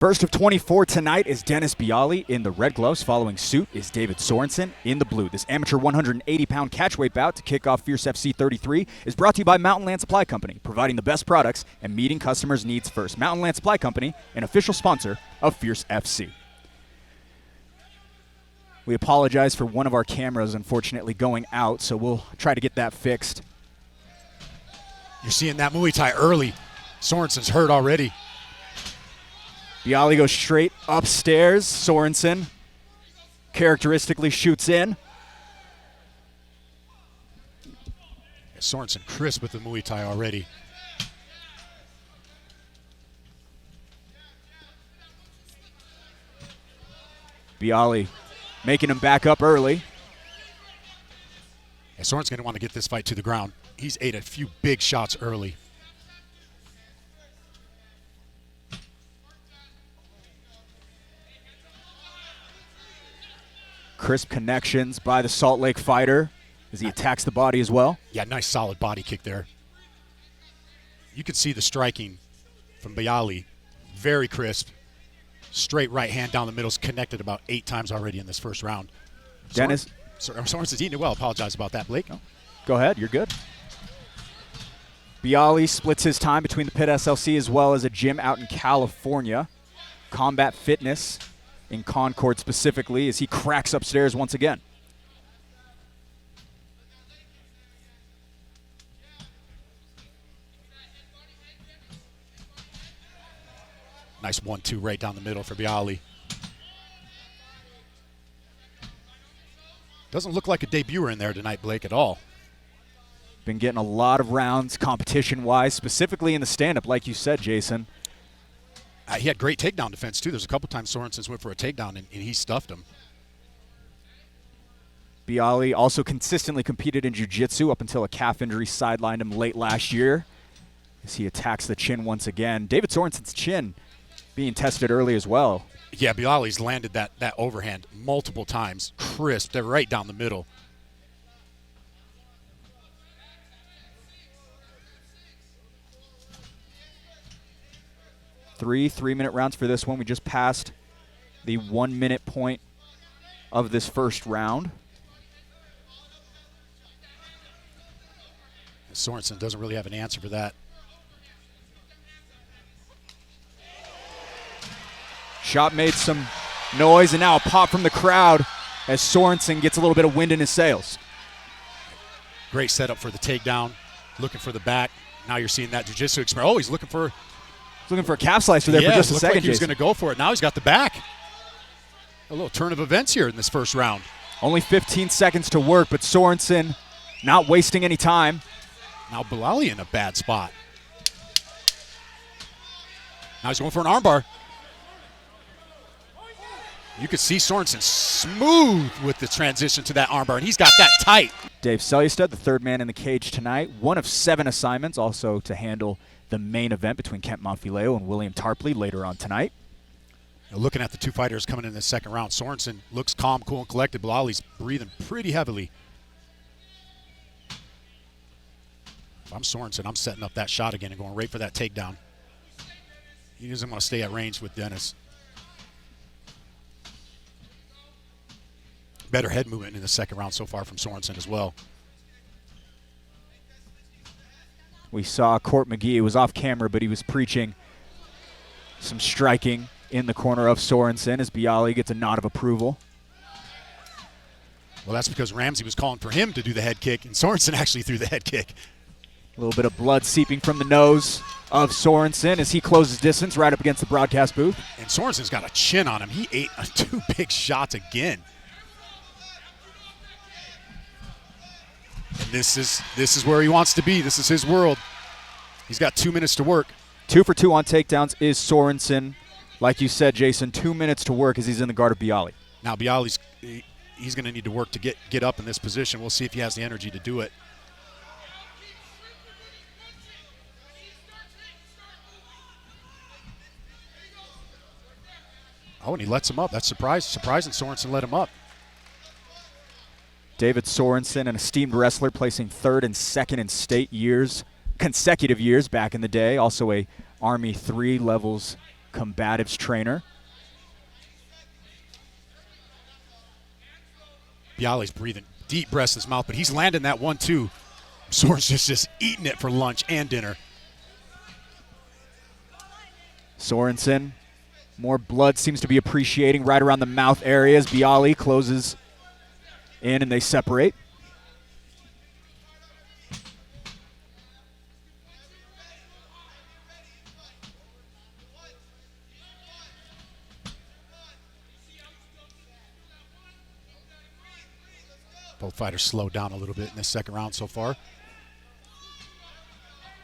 First of 24 tonight is Denis Byaliy in the red gloves. Following suit is David Sorensen in the blue. This amateur 180-pound catchweight bout to kick off Fierce FC 33 is brought to you by Mountain Land Supply Company, providing the best products and meeting customers' needs first. Mountain Land Supply Company, an official sponsor of Fierce FC. We apologize for one of our cameras, unfortunately, going out, so we'll try to get that fixed. You're seeing that Muay Thai early. Sorensen's hurt already. Byaliy goes straight upstairs. Sorensen characteristically shoots in. Sorensen crisp with the Muay Thai already. Byaliy making him back up early. Yeah, Sorensen's going to want to get this fight to the ground. He's ate a few big shots early. Crisp connections by the Salt Lake fighter as he attacks the body as well. Yeah, nice solid body kick there. You can see the striking from Byaliy. Very crisp. Straight right hand down the middle. Connected about 8 times already in this first round. Denis. Sorensen's eating it well. Apologize about that, Blake. No. Go ahead. You're good. Byaliy splits his time between the Pit SLC as well as a gym out in California. Combat Fitness in Concord specifically, as he cracks upstairs once again. Nice 1-2 right down the middle for Byaliy. Doesn't look like a debuter in there tonight, Blake, at all. Been getting a lot of rounds competition-wise, specifically in the stand-up, like you said, Jason. He had great takedown defense, too. There's a couple times Sorensen went for a takedown, and he stuffed him. Byaliy also consistently competed in jiu-jitsu up until a calf injury sidelined him late last year as he attacks the chin once again. David Sorensen's chin being tested early as well. Yeah, Byaliy's landed that overhand multiple times. Crisp. They're right down the middle. Three-minute rounds for this one. We just passed the 1-minute point of this first round. Sorensen doesn't really have an answer for that. Shot made some noise, and now a pop from the crowd as Sorensen gets a little bit of wind in his sails. Great setup for the takedown. Looking for the back. Now you're seeing that jiu-jitsu experience. Oh, he's looking for a calf slicer there for just a second. Like he was going to go for it. Now he's got the back. A little turn of events here in this first round. Only 15 seconds to work, but Sorensen not wasting any time. Now Byaliy in a bad spot. Now he's going for an armbar. You could see Sorensen smooth with the transition to that armbar, and he's got that tight. Dave Selyustad, the third man in the cage tonight. 1 of 7 assignments, also to handle the main event between Kent Monfileo and William Tarpley later on tonight. Now looking at the two fighters coming in the second round, Sorensen looks calm, cool, and collected. Byaliy's breathing pretty heavily. If I'm Sorensen, I'm setting up that shot again and going right for that takedown. He doesn't want to stay at range with Denis. Better head movement in the second round so far from Sorensen as well. We saw Court McGee. It was off camera, but he was preaching some striking in the corner of Sorensen as Byaliy gets a nod of approval. Well, that's because Ramsey was calling for him to do the head kick, and Sorensen actually threw the head kick. A little bit of blood seeping from the nose of Sorensen as he closes distance right up against the broadcast booth. And Sorensen's got a chin on him. He ate 2 big shots again. And this is where he wants to be. This is his world. He's got 2 minutes to work. 2 for 2 on takedowns is Sorensen. Like you said, Jason, 2 minutes to work as he's in the guard of Byaliy. Now Byaliy's he's going to need to work to get up in this position. We'll see if he has the energy to do it. Oh, and he lets him up. That's surprising Sorensen let him up. David Sorensen, an esteemed wrestler, placing 3rd and 2nd in state years, consecutive years back in the day. Also a Army 3 levels combatives trainer. Byali's breathing deep breaths in his mouth, but he's landing that 1-2. Sorensen's just eating it for lunch and dinner. Sorensen, more blood seems to be appreciating right around the mouth areas. Byaliy closes in and they separate. Both fighters slowed down a little bit in this second round so far.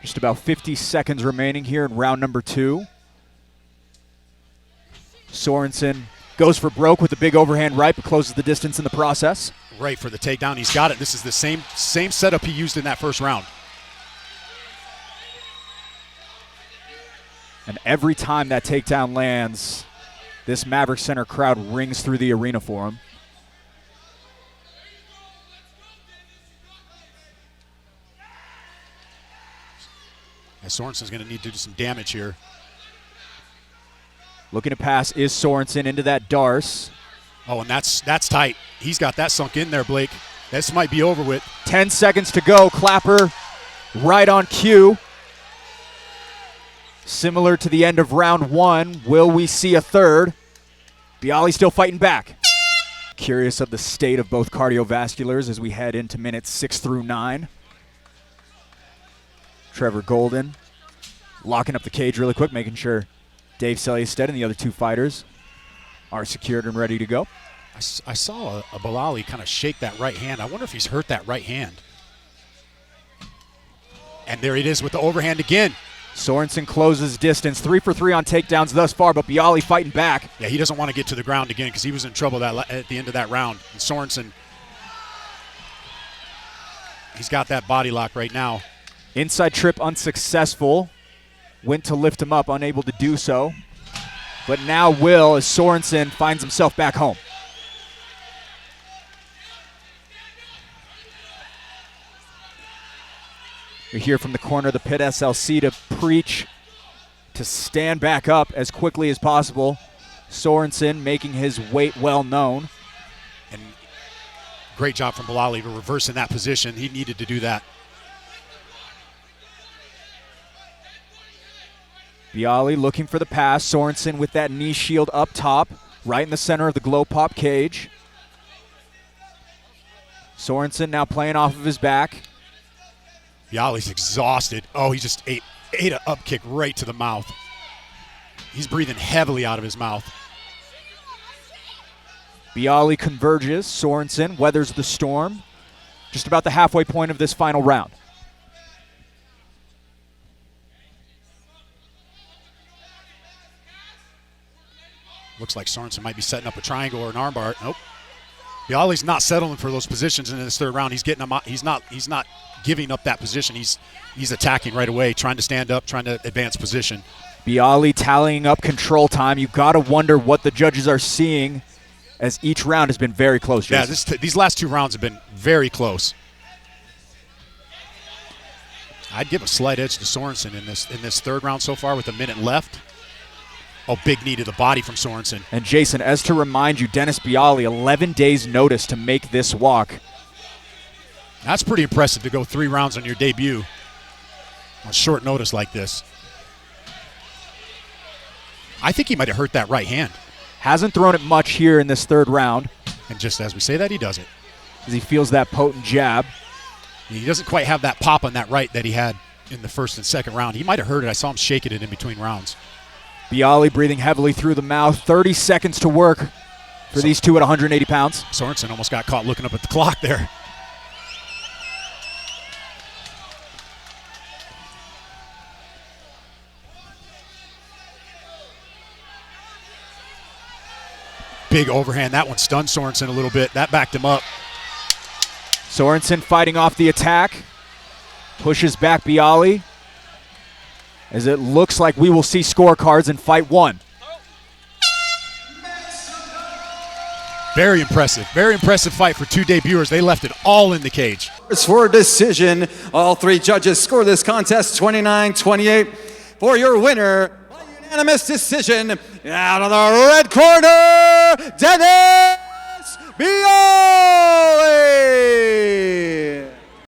Just about 50 seconds remaining here in round number 2. Sorensen goes for broke with a big overhand right, but closes the distance in the process. Right for the takedown. He's got it. This is the same setup he used in that first round. And every time that takedown lands, this Maverick Center crowd rings through the arena for him. And Sorensen's going to need to do some damage here. Looking to pass is Sorensen into that Darce. Oh, and that's tight. He's got that sunk in there, Blake. This might be over with. 10 seconds to go. Clapper right on cue. Similar to the end of round 1. Will we see a third? Byaliy still fighting back. Curious of the state of both cardiovasculars as we head into minutes 6 through 9. Trevor Golden locking up the cage really quick, making sure Dave Selystead and the other 2 fighters are secured and ready to go. I saw a Byaliy kind of shake that right hand. I wonder if he's hurt that right hand. And there it is with the overhand again. Sorensen closes distance, 3 for 3 on takedowns thus far, but Byaliy fighting back. Yeah, he doesn't want to get to the ground again because he was in trouble at the end of that round. And Sorensen, he's got that body lock right now. Inside trip unsuccessful. Went to lift him up, unable to do so. But now will as Sorensen finds himself back home. We hear from the corner of the pit SLC to preach to stand back up as quickly as possible. Sorensen making his weight well known. And great job from Byaliy to reverse in that position. He needed to do that. Byaliy looking for the pass. Sorensen with that knee shield up top, right in the center of the glow pop cage. Sorensen now playing off of his back. Byaliy's exhausted. Oh, he just ate an up kick right to the mouth. He's breathing heavily out of his mouth. Byaliy converges. Sorensen weathers the storm. Just about the halfway point of this final round. Looks like Sorensen might be setting up a triangle or an armbar. Nope. Byaliy's not settling for those positions in this third round. He's getting them out. He's not giving up that position. He's attacking right away, trying to stand up, trying to advance position. Byaliy tallying up control time. You've got to wonder what the judges are seeing as each round has been very close, Jason. Yeah, these last 2 rounds have been very close. I'd give a slight edge to Sorensen in this third round so far with a minute left. Oh, big knee to the body from Sorensen. And Jason, as to remind you, Denis Byaliy, 11 days notice to make this walk. That's pretty impressive to go 3 rounds on your debut on short notice like this. I think he might have hurt that right hand. Hasn't thrown it much here in this third round. And just as we say that, he does it. As he feels that potent jab. He doesn't quite have that pop on that right that he had in the first and second round. He might have hurt it. I saw him shaking it in between rounds. Byaliy breathing heavily through the mouth. 30 seconds to work for these 2 at 180 pounds. Sorensen almost got caught looking up at the clock there. Big overhand. That one stunned Sorensen a little bit. That backed him up. Sorensen fighting off the attack. Pushes back Byaliy. As it looks like we will see scorecards in fight 1. Very impressive. Very impressive fight for 2 debuters. They left it all in the cage. It's for a decision. All 3 judges score this contest 29-28 for your winner by unanimous decision out of the red corner,